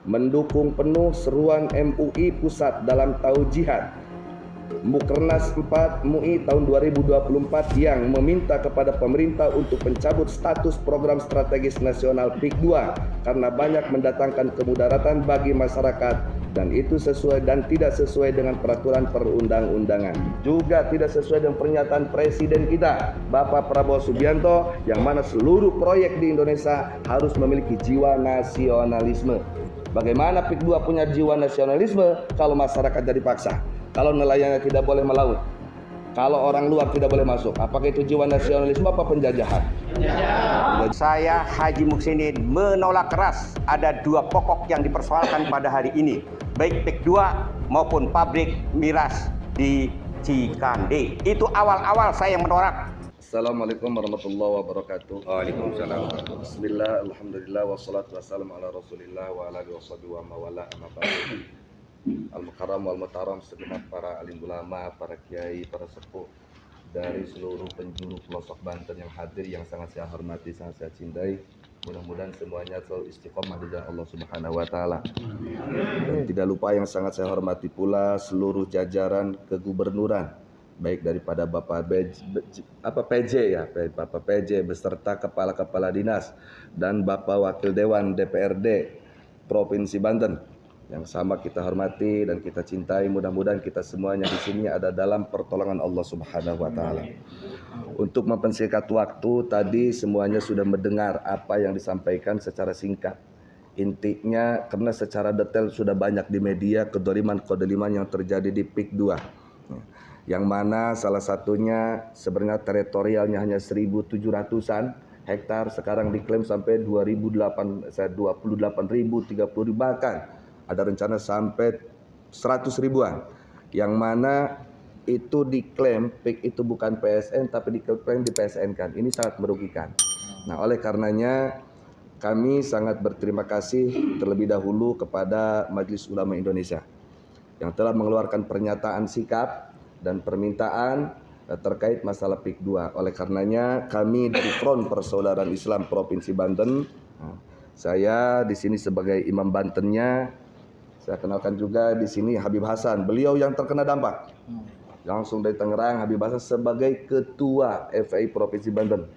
mendukung penuh seruan MUI Pusat dalam Taujihad Mukernas 4 MUI tahun 2024 yang meminta kepada pemerintah untuk mencabut status program strategis nasional PIK 2 karena banyak mendatangkan kemudaratan bagi masyarakat dan itu sesuai dan tidak sesuai dengan peraturan perundang-undangan. Juga tidak sesuai dengan pernyataan Presiden kita, Bapak Prabowo Subianto, yang mana seluruh proyek di Indonesia harus memiliki jiwa nasionalisme. Bagaimana PIK 2 punya jiwa nasionalisme kalau masyarakat jadi paksa? Kalau nelayannya tidak boleh melaut, kalau orang luar tidak boleh masuk, apakah itu jiwa nasionalisme apa penjajahan? Saya Haji Muhsinin menolak keras ada dua pokok yang dipersoalkan pada hari ini, baik PIK 2 maupun pabrik miras di Cikande. Itu awal-awal saya menolak. Assalamualaikum warahmatullahi wabarakatuh. Waalaikumsalam. Bismillah, alhamdulillah, wassalatu wassalamu ala rasulillah wa ala alihi wa mawala amma ba'du. Al-Mukarram wal Mutaram, segenap para alim ulama, para kiai, para sepuh dari seluruh penjuru pelosok Banten yang hadir, yang sangat saya hormati, sangat saya cintai. Mudah-mudahan semuanya selalu istiqomah di jalan Allah Subhanahu wa taala. Dan tidak lupa yang sangat saya hormati pula seluruh jajaran kegubernuran, baik daripada Bapak PJ Bapak PJ beserta kepala-kepala dinas dan Bapak Wakil Dewan DPRD Provinsi Banten yang sama kita hormati dan kita cintai. Mudah-mudahan kita semuanya di sini ada dalam pertolongan Allah Subhanahu wa taala. Untuk mempersingkat waktu, tadi semuanya sudah mendengar apa yang disampaikan secara singkat. Intinya karena secara detail sudah banyak di media kedoliman yang terjadi di PIK 2. Yang mana salah satunya sebenarnya teritorialnya hanya 1.700-an hektar, sekarang diklaim sampai 28.000, 30.000, bahkan ada rencana sampai 100 ribuan, yang mana itu diklaim PIK itu bukan PSN tapi diklaim di PSN kan. Ini sangat merugikan. Nah, oleh karenanya kami sangat berterima kasih terlebih dahulu kepada Majelis Ulama Indonesia yang telah mengeluarkan pernyataan sikap dan permintaan terkait masalah PIK 2. Oleh karenanya kami dari Front Persaudaraan Islam Provinsi Banten, saya di sini sebagai imam Bantennya. Saya kenalkan juga di sini Habib Hasan, beliau yang terkena dampak langsung dari Tangerang. Habib Hasan sebagai ketua FPI Provinsi Banten,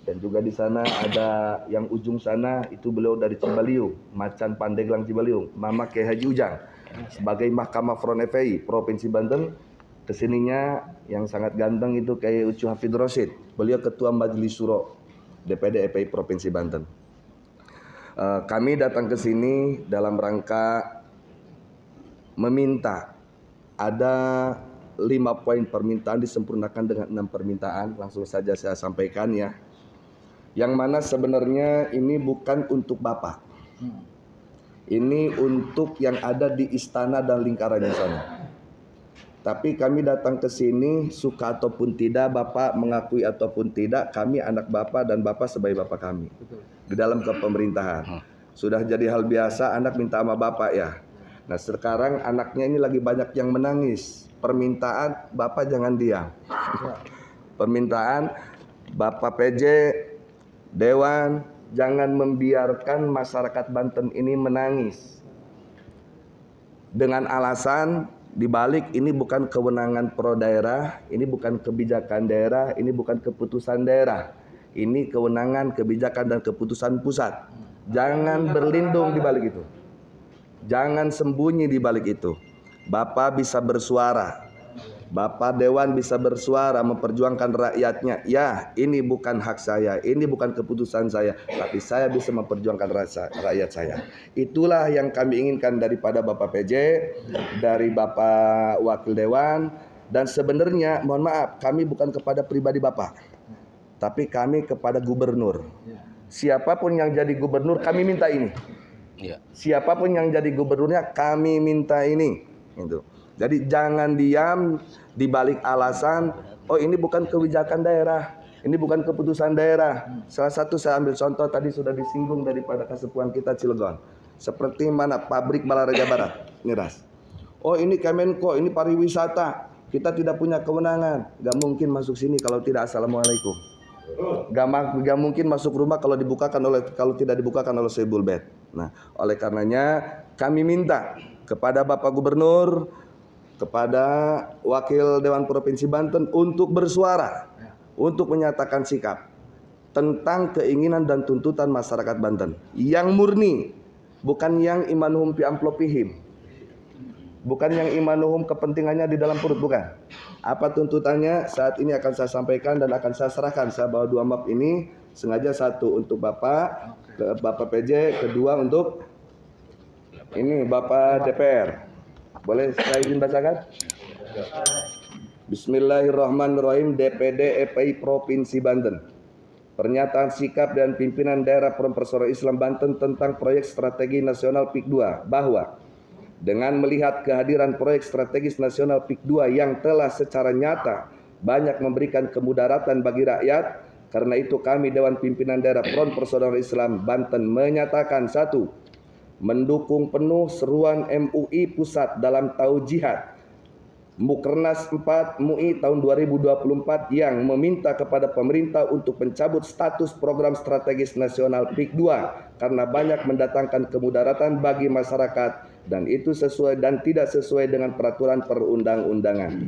dan juga di sana ada yang ujung sana itu beliau dari Cibaliung, Macan Pandeglang Cibaliung, Mama Kiai Haji Ujang sebagai Mahkamah Front FPI Provinsi Banten. Kesininya yang sangat ganteng itu Kiai Ucu Hafid Rosid, beliau ketua Majelis Suro DPD FPI Provinsi Banten. Kami datang ke sini dalam rangka meminta ada 5 poin permintaan disempurnakan dengan 6 permintaan. Langsung saja saya sampaikan ya. Yang mana sebenarnya ini bukan untuk Bapak. Ini untuk yang ada di istana dan lingkarannya sana. Tapi kami datang ke sini suka ataupun tidak, Bapak mengakui ataupun tidak, kami anak Bapak dan Bapak sebagai Bapak kami. Di dalam kepemerintahan. Sudah jadi hal biasa anak minta sama Bapak ya. Nah, sekarang anaknya ini lagi banyak yang menangis. Permintaan Bapak jangan diam. Permintaan Bapak PJ Dewan jangan membiarkan masyarakat Banten ini menangis dengan alasan dibalik ini bukan kewenangan pro daerah, ini bukan kebijakan daerah, ini bukan keputusan daerah, ini kewenangan, kebijakan dan keputusan pusat. Jangan berlindung di balik itu. Jangan sembunyi di balik itu. Bapak bisa bersuara. Bapak Dewan bisa bersuara memperjuangkan rakyatnya. Ya, ini bukan hak saya, ini bukan keputusan saya, tapi saya bisa memperjuangkan rakyat saya. Itulah yang kami inginkan daripada Bapak PJ, dari Bapak Wakil Dewan. Dan sebenarnya mohon maaf, kami bukan kepada pribadi Bapak, tapi kami kepada gubernur. Siapapun yang jadi gubernur kami minta ini. Siapapun yang jadi gubernurnya kami minta ini. Gitu. Jadi jangan diam di balik alasan, oh ini bukan kebijakan daerah, ini bukan keputusan daerah. Salah satu saya ambil contoh tadi sudah disinggung daripada kesepuhan kita Cilegon. Seperti mana pabrik Balaraja Barat, miras. Oh ini Kemenko, ini pariwisata, kita tidak punya kewenangan. Gak mungkin masuk sini kalau tidak assalamualaikum. Gak mungkin masuk rumah kalau tidak dibukakan oleh Soebul Bed. Nah, oleh karenanya kami minta kepada Bapak Gubernur, kepada Wakil Dewan Provinsi Banten untuk bersuara, untuk menyatakan sikap tentang keinginan dan tuntutan masyarakat Banten yang murni, bukan yang imanuhum fi amplopihim, bukan yang imanuhum kepentingannya di dalam perut, bukan. Apa tuntutannya saat ini akan saya sampaikan dan akan saya serahkan. Saya bawa 2 map ini, sengaja 1 untuk Bapak, Bapak PJ, kedua untuk ini Bapak DPR. Boleh saya izin bacakan? Bismillahirrahmanirrahim. DPD EPI Provinsi Banten. Pernyataan sikap dan pimpinan daerah Front Persaudaraan Islam Banten tentang proyek strategi nasional PIK 2 bahwa dengan melihat kehadiran proyek strategis nasional PIK 2 yang telah secara nyata banyak memberikan kemudaratan bagi rakyat, karena itu kami Dewan Pimpinan Daerah Front Persaudaraan Islam Banten menyatakan 1. Mendukung penuh seruan MUI Pusat dalam Taujihat Mukernas 4 MUI tahun 2024 yang meminta kepada pemerintah untuk mencabut status program strategis nasional PIK 2 karena banyak mendatangkan kemudaratan bagi masyarakat dan itu sesuai dan tidak sesuai dengan peraturan perundang-undangan.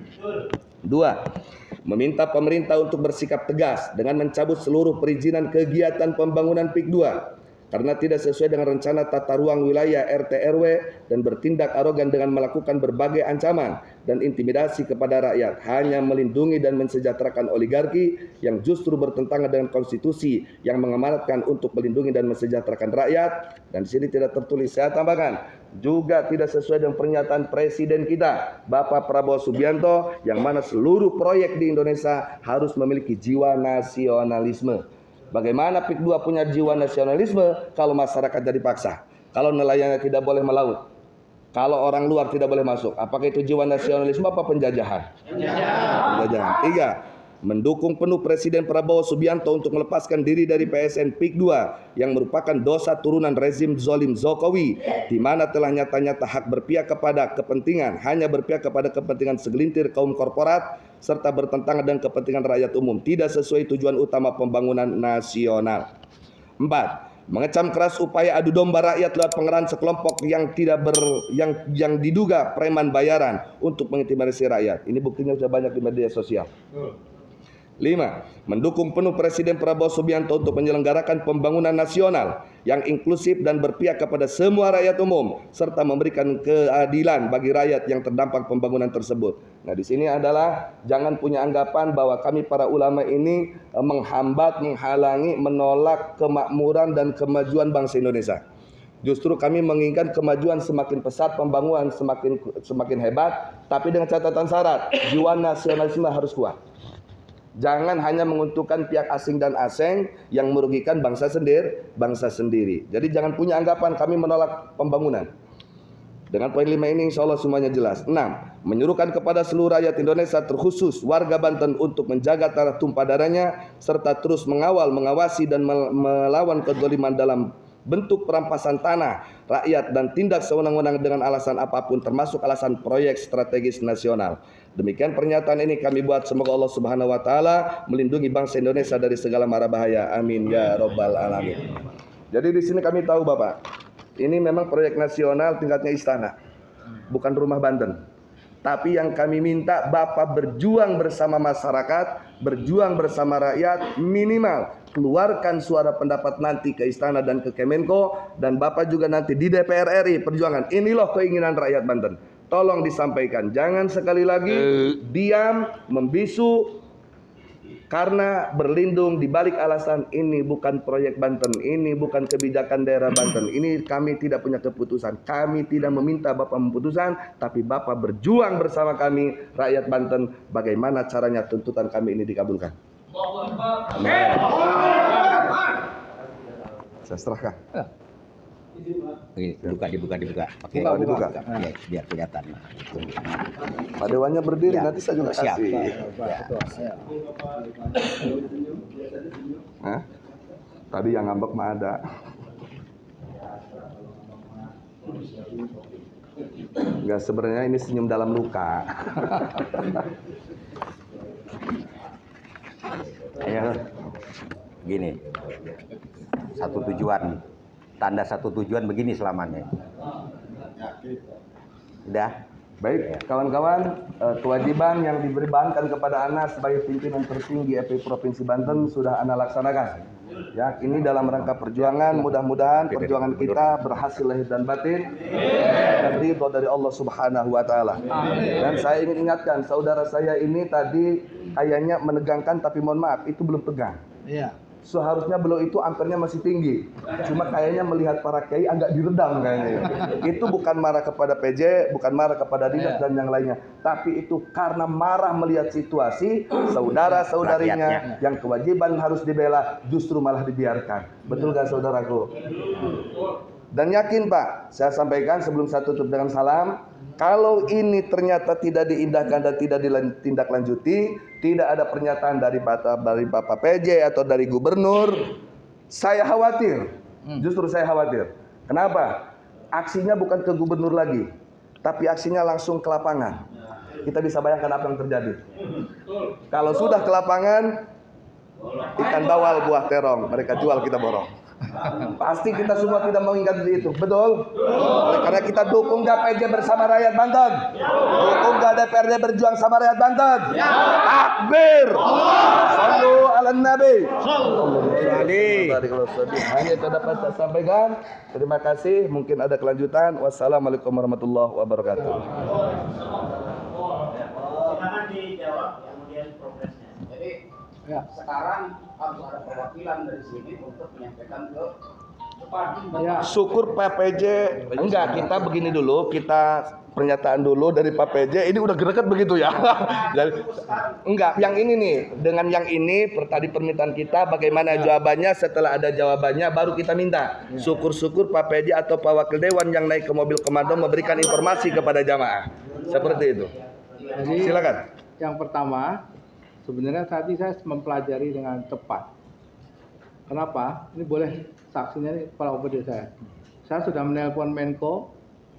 2. Meminta pemerintah untuk bersikap tegas dengan mencabut seluruh perizinan kegiatan pembangunan PIK 2 karena tidak sesuai dengan rencana tata ruang wilayah RT RW dan bertindak arogan dengan melakukan berbagai ancaman dan intimidasi kepada rakyat, hanya melindungi dan mensejahterakan oligarki yang justru bertentangan dengan konstitusi yang mengamanatkan untuk melindungi dan mensejahterakan rakyat. Dan di sini tidak tertulis, saya tambahkan, juga tidak sesuai dengan pernyataan Presiden kita Bapak Prabowo Subianto yang mana seluruh proyek di Indonesia harus memiliki jiwa nasionalisme. Bagaimana PIK 2 punya jiwa nasionalisme kalau masyarakatnya dipaksa, kalau nelayannya tidak boleh melaut, kalau orang luar tidak boleh masuk? Apakah itu jiwa nasionalisme apa penjajahan? Penjajahan. 3. Mendukung penuh Presiden Prabowo Subianto untuk melepaskan diri dari PSN PIK 2 yang merupakan dosa turunan rezim zolim Jokowi, di mana telah nyata-nyata hak berpihak kepada kepentingan, hanya berpihak kepada kepentingan segelintir kaum korporat serta bertentangan dengan kepentingan rakyat umum, tidak sesuai tujuan utama pembangunan nasional. 4. Mengecam keras upaya adu domba rakyat lewat pengerahan sekelompok yang diduga preman bayaran untuk mengintimidasi rakyat. Ini buktinya sudah banyak di media sosial. 5. Mendukung penuh Presiden Prabowo Subianto untuk menyelenggarakan pembangunan nasional yang inklusif dan berpihak kepada semua rakyat umum serta memberikan keadilan bagi rakyat yang terdampak pembangunan tersebut. Nah, di sini adalah jangan punya anggapan bahwa kami para ulama ini menghambat, menghalangi, menolak kemakmuran dan kemajuan bangsa Indonesia. Justru kami menginginkan kemajuan semakin pesat, pembangunan semakin hebat, tapi dengan catatan syarat, jiwa nasionalisme harus kuat. Jangan hanya menguntungkan pihak asing dan asing yang merugikan bangsa sendiri. Jadi jangan punya anggapan kami menolak pembangunan. Dengan poin 5 ini insya Allah semuanya jelas. 6. Menyuruhkan kepada seluruh rakyat Indonesia terkhusus warga Banten untuk menjaga tanah tumpah darahnya serta terus mengawal, mengawasi dan melawan kezaliman dalam bentuk perampasan tanah rakyat dan tindak sewenang-wenang dengan alasan apapun termasuk alasan proyek strategis nasional. Demikian pernyataan ini kami buat, semoga Allah Subhanahu wa taala melindungi bangsa Indonesia dari segala mara bahaya. Amin ya rabbal alamin. Jadi di sini kami tahu Bapak, ini memang proyek nasional tingkatnya istana, bukan rumah Banten. Tapi yang kami minta Bapak berjuang bersama masyarakat, berjuang bersama rakyat, minimal keluarkan suara pendapat nanti ke istana dan ke Kemenko, dan Bapak juga nanti di DPR RI perjuangan. Ini loh keinginan rakyat Banten. Tolong disampaikan, jangan sekali lagi diam, membisu karena berlindung di balik alasan ini bukan proyek Banten, ini bukan kebijakan daerah Banten, ini kami tidak punya keputusan. Kami tidak meminta Bapak memutuskan, tapi Bapak berjuang bersama kami rakyat Banten bagaimana caranya tuntutan kami ini dikabulkan. Saya serahkan. Dibuka. Oke. Dibuka. Ya, biar kelihatan. Pak Dewannya berdiri, Ya. nanti saya juga Siap. kasih. Ya. Hah? Tadi yang ngambek mah ada. Enggak, sebenarnya ini senyum dalam luka. Ya, gini. Satu tujuan. Tanda satu tujuan begini selamanya. Udah. Baik, kawan-kawan, kewajiban yang dibebankan kepada Ana sebagai pimpinan tertinggi FPI Provinsi Banten sudah Ana laksanakan. Ya, ini dalam rangka perjuangan, mudah-mudahan perjuangan kita berhasil lahir dan batin dan ridho dari Allah Subhanahu wa taala. Dan saya ingin ingatkan, saudara saya ini tadi kayaknya menegangkan, tapi mohon maaf, itu belum tegang. Iya. Seharusnya beliau itu angkernya masih tinggi. Cuma kayaknya melihat para kiai agak diredam kayaknya. Itu bukan marah kepada PJ, bukan marah kepada dinas dan yang lainnya. Tapi itu karena marah melihat situasi saudara-saudarinya yang kewajiban harus dibela justru malah dibiarkan. Betul gak saudaraku? Dan yakin Pak, saya sampaikan sebelum saya tutup dengan salam, kalau ini ternyata tidak diindahkan dan tidak ditindaklanjuti, tidak ada pernyataan dari Bapak PJ atau dari gubernur, saya khawatir. Justru saya khawatir. Kenapa? Aksinya bukan ke gubernur lagi, tapi aksinya langsung ke lapangan. Kita bisa bayangkan apa yang terjadi. Kalau sudah ke lapangan, ikan bawal buah terong, mereka jual, kita borong. Pasti kita semua tidak mengingat itu, betul? Oleh karena kita dukung DPJ bersama rakyat Banten, dukung DPRD berjuang sama rakyat Banten. Takbir, sallu ala nabi. Hanya itu dapat saya sampaikan. Terima kasih. Mungkin ada kelanjutan. Wassalamualaikum warahmatullahi wabarakatuh. Silakan dijawab kemudian progresnya. Jadi sekarang harus ada perwakilan dari sini untuk menyampaikan ke depan. Syukur Pak PJ, enggak, kita begini dulu, kita pernyataan dulu dari Pak PJ. Ini udah greget begitu ya. Enggak, yang ini nih, dengan yang ini tadi permintaan kita bagaimana jawabannya, setelah ada jawabannya baru kita minta. Syukur-syukur Pak PJ atau Pak Wakil Dewan yang naik ke mobil komando memberikan informasi kepada jamaah. Seperti itu. Jadi, silakan. Yang pertama, sebenarnya tadi saya mempelajari dengan tepat. Kenapa? Ini boleh saksinya nih Kepala OPD saya. Saya sudah menelpon Menko,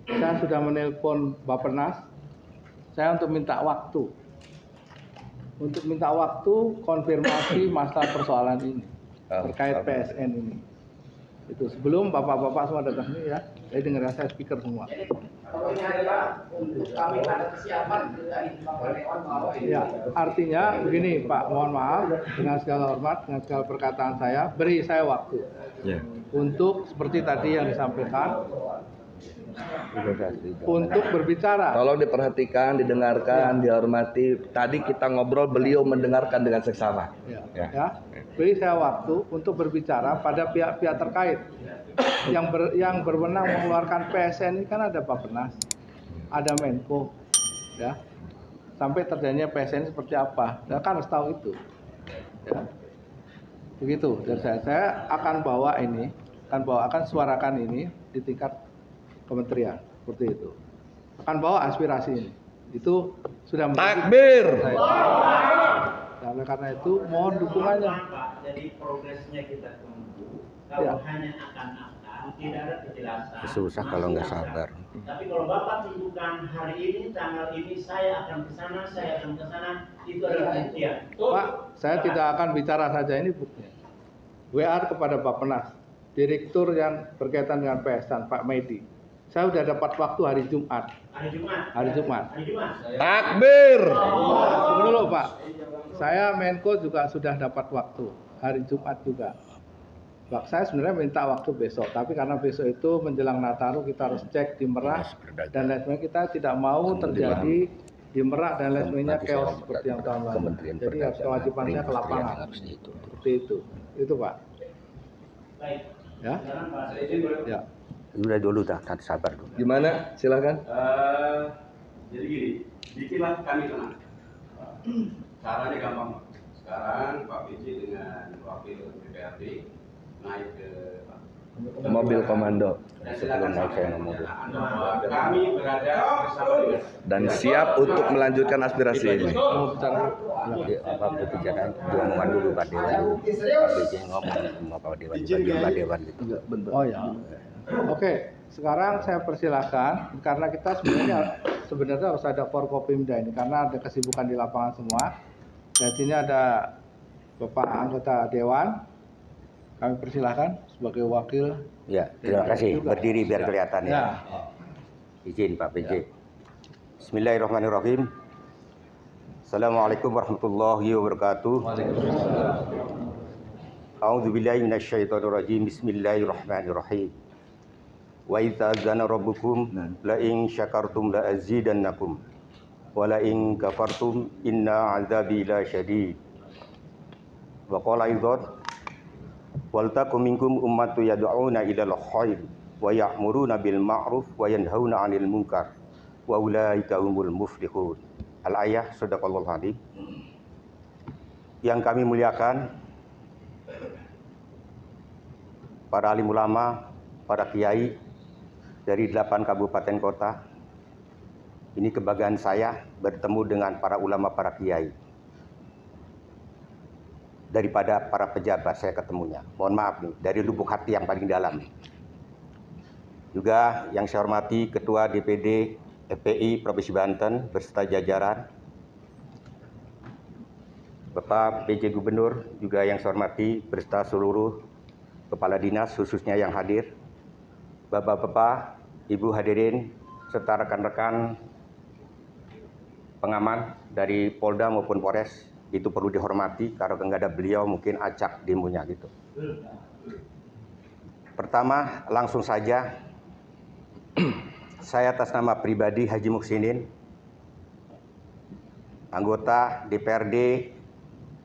saya sudah menelpon Bappenas, saya untuk minta waktu. Untuk minta waktu konfirmasi masalah persoalan ini terkait PSN ini. Itu sebelum bapak-bapak semua datang ini ya. Saya dengar saya speaker semua. Kalau ini adalah untuk kami ada kesiapan dari Bapak Dewan bahwa ini. Ya, artinya begini Pak, mohon maaf dengan segala hormat, dengan segala perkataan saya, beri saya waktu untuk seperti tadi yang disampaikan, untuk berbicara. Tolong diperhatikan, didengarkan, dihormati. Tadi kita ngobrol, beliau mendengarkan dengan seksama. Ya. Beri saya waktu untuk berbicara pada pihak-pihak terkait yang berwenang mengeluarkan PSN ini kan ada Bappenas, ada Menko, ya. Sampai terjadinya PSN seperti apa, saya kan harus tahu itu. Ya. Begitu. Dan saya akan bawa ini, akan suarakan ini di tingkat kementerian seperti itu. Akan bawa aspirasi ini. Itu sudah takbir. Oleh karena itu mohon dukungannya. Jadi progresnya kita tunggu. Kalau hanya akan tidak ada kejelasan. Susah kalau nggak sabar. Tapi kalau Bapak tentukan hari ini, tanggal ini saya akan ke sana, saya akan ke sana, itu adalah buktian. Pak, saya tidak akan bicara saja, ini buktinya. WA kepada Bappenas, direktur yang berkaitan dengan PSN, Pak Medi. Saya sudah dapat waktu hari Jumat. Hari Jumat. Takbir. Tunggu dulu Pak. Saya Menko juga sudah dapat waktu hari Jumat juga. Pak, saya sebenarnya minta waktu besok, tapi karena besok itu menjelang Nataru kita harus cek di Merak dan lain sebagainya. Kita tidak mau terjadi di Merak dan lain sebagainya chaos seperti yang tahun lalu. Jadi harus kewajibannya ke lapangan. Seperti itu. Itu Pak. Baik. Ya. Ya. Udah dulu dah, sabar dulu. Gimana? Silakan. Jadi gini, bikinlah kami tenang. Caranya gampang. Sekarang Pak PJ dengan Wakil DPRD naik ke mobil komando sebelum naik saya ngomong kami berada bersama dengan dan siap untuk melanjutkan aspirasi ini. Mau bicara. Apa berbicara ngomong dulu Pak Dewan dulu. Pak PJ ngomong sama Pak Dewan, Pak Dewan gitu. Oh ya. Oke, sekarang saya persilahkan karena kita sebenarnya harus ada Forkopimda ini karena ada kesibukan di lapangan semua. Dan sini ada Bapak anggota Dewan. Kami persilahkan sebagai wakil. Ya, terima kasih. Berdiri biar kelihatan ya. Izin Pak PJ. Bismillahirrahmanirrahim. Assalamualaikum warahmatullahi wabarakatuh. A'udzubillahi minasyaitonirrajim. Bismillahirrahmanirrahim. Wa idza azana rabbukum la in syakartum la azidannakum wa la in kafartum inna 'adzabi lasyadid. Wa qala aidan wal takum minkum ummatu yad'una ilal khair wa ya'muruna bil ma'ruf wa yanhauna 'anil munkar wa ulaika humul muflihun. Al-ayah, sadaqallahu alazim. Yang kami muliakan para alim ulama, para kiai dari 8 kabupaten kota. Ini kebanggaan saya bertemu dengan para ulama, para kiai. Daripada para pejabat saya ketemunya. Mohon maaf nih, dari lubuk hati yang paling dalam. Juga yang saya hormati Ketua DPD FPI Provinsi Banten beserta jajaran, Bapak PJ Gubernur, juga yang saya hormati beserta seluruh kepala dinas khususnya yang hadir, Bapak-bapak, Ibu hadirin, serta rekan-rekan pengaman dari Polda maupun Polres, itu perlu dihormati karena nggak ada beliau mungkin acak demonya gitu. Pertama, langsung saja. Saya atas nama pribadi Haji Muksinin, anggota DPRD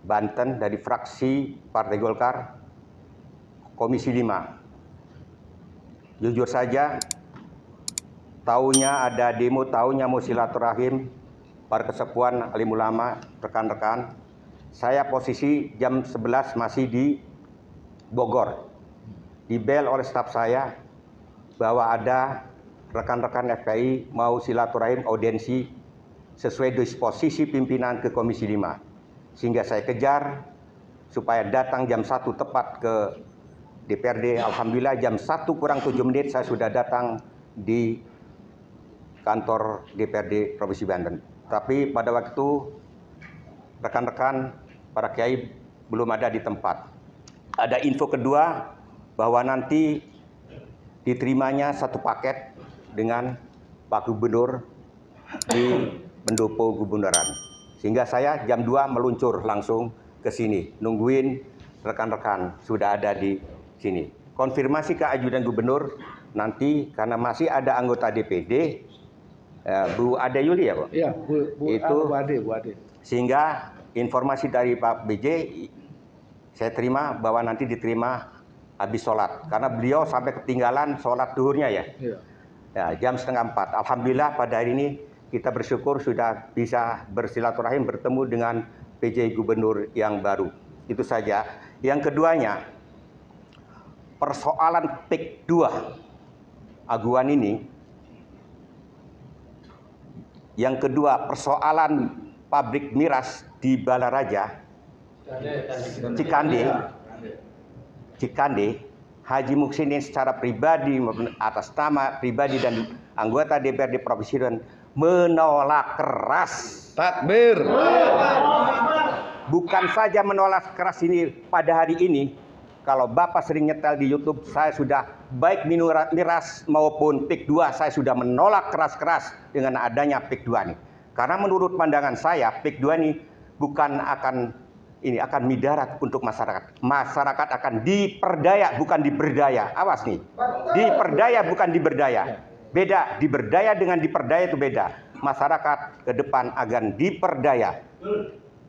Banten dari fraksi Partai Golkar, Komisi 5. Jujur saja, tahunya ada demo, tahunya mau silaturahim, para kesepuan, alim ulama, rekan-rekan. Saya posisi jam 11 masih di Bogor. Dibel oleh staf saya bahwa ada rekan-rekan FPI mau silaturahim audiensi sesuai disposisi pimpinan ke Komisi 5. Sehingga saya kejar supaya datang jam 1 tepat ke DPRD. Alhamdulillah jam 1 kurang 7 menit saya sudah datang di kantor DPRD Provinsi Banten. Tapi pada waktu rekan-rekan para kiai belum ada di tempat. Ada info kedua bahwa nanti diterimanya satu paket dengan Pak Gubernur di pendopo gubernuran. Sehingga saya jam 2 meluncur langsung ke sini. Nungguin rekan-rekan sudah ada di sini. Konfirmasi ke ajudan gubernur nanti karena masih ada anggota DPD, Bu Ade Yuli ya Pak? Iya, Bu Ade. Sehingga informasi dari Pak BJ saya terima bahwa nanti diterima habis sholat. Karena beliau sampai ketinggalan sholat duhurnya ya. Iya. Ya, jam 3:30. Alhamdulillah pada hari ini kita bersyukur sudah bisa bersilaturahim bertemu dengan PJ Gubernur yang baru. Itu saja. Yang keduanya, persoalan PIK 2 aguan ini. Yang kedua, persoalan pabrik miras di Balaraja, Cikande, Haji Muksinin secara pribadi atas nama pribadi dan anggota DPRD Provinsi dan menolak keras. Takbir. Bukan saja menolak keras ini pada hari ini. Kalau Bapak sering nyetel di YouTube, saya sudah baik miras maupun PIK 2 saya sudah menolak keras-keras dengan adanya PIK 2 ini. Karena menurut pandangan saya PIK 2 ini bukan akan midarat untuk masyarakat. Masyarakat akan diperdaya, bukan diberdaya. Awas nih. Diperdaya, bukan diberdaya. Beda, diberdaya dengan diperdaya itu beda. Masyarakat ke depan akan diperdaya.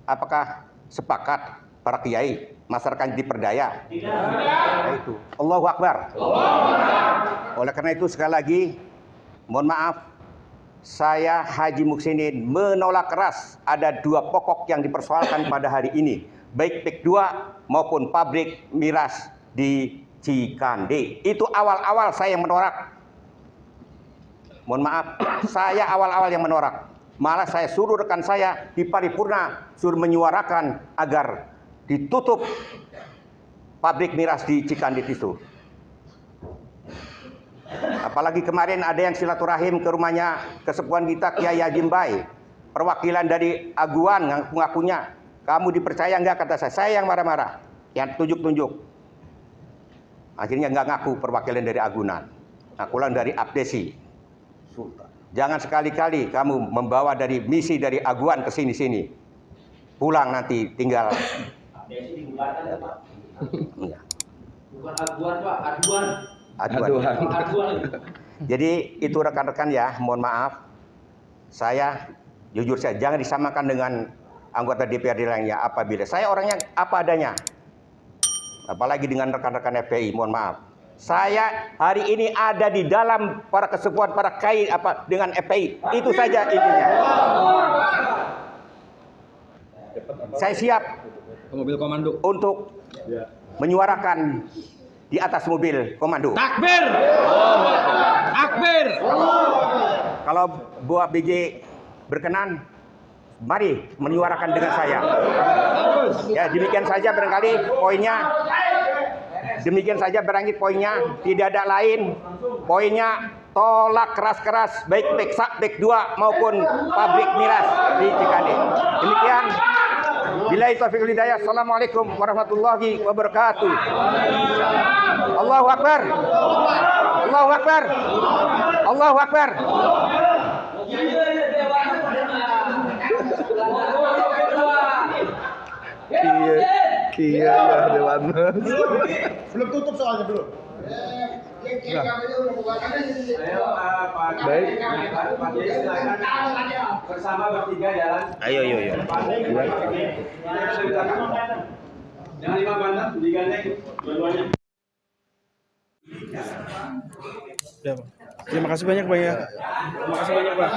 Apakah sepakat para kiai masyarakat diperdaya? Tidak. Nah, itu. Allahu Akbar. Oleh karena itu sekali lagi, mohon maaf, saya Haji Muksinin menolak keras ada 2 pokok yang dipersoalkan pada hari ini, baik PIK 2 maupun pabrik miras di Cikande. Itu awal-awal saya yang menolak. Mohon maaf, saya awal-awal yang menolak. Malah saya suruh rekan saya di paripurna suruh menyuarakan agar ditutup pabrik miras di Cikande itu. Apalagi kemarin ada yang silaturahim ke rumahnya kesepuan kita Kiai Haji Mbai. Perwakilan dari Aguan ngaku-ngakunya, kamu dipercaya nggak kata saya yang marah-marah, yang tunjuk-tunjuk. Akhirnya nggak ngaku perwakilan dari Agunan, ngakulan dari Abdesi. Jangan sekali-kali kamu membawa dari misi dari Aguan ke sini-sini. Pulang nanti tinggal. Desi dibubarkan ya Pak. Iya. Bukan aduan Pak, aduan. Aduan. Aduan. Jadi itu rekan-rekan ya, mohon maaf. Saya jujur saja jangan disamakan dengan anggota DPRD lainnya apabila saya orangnya apa adanya. Apalagi dengan rekan-rekan FPI, mohon maaf. Saya hari ini ada di dalam para kesepuan, para kait apa dengan FPI. Itu saja intinya. Saya siap Mobil komando. untuk menyuarakan di atas mobil komando. Takbir! Takbir! Kalau Buah BJ berkenan, mari menyuarakan dengan saya. Ya, demikian saja barangkali poinnya. Demikian saja barangkali poinnya. Tidak ada lain. Poinnya tolak keras-keras baik PEK 2 maupun pabrik miras di Cikande. Demikian. Billahi taufiq wal hidayah. Assalamualaikum warahmatullahi wabarakatuh. Allahu Akbar. Allahu Akbar. Allahu Akbar. Iya ya Dewan. Belum tutup soalnya belum. Baik. Pak Yai silakan bersama bertiga jalan. Ayo. Jangan lima banget, digandeng dua-duanya. Ya, Pak. Terima kasih banyak Pak ya. Terima kasih banyak Pak.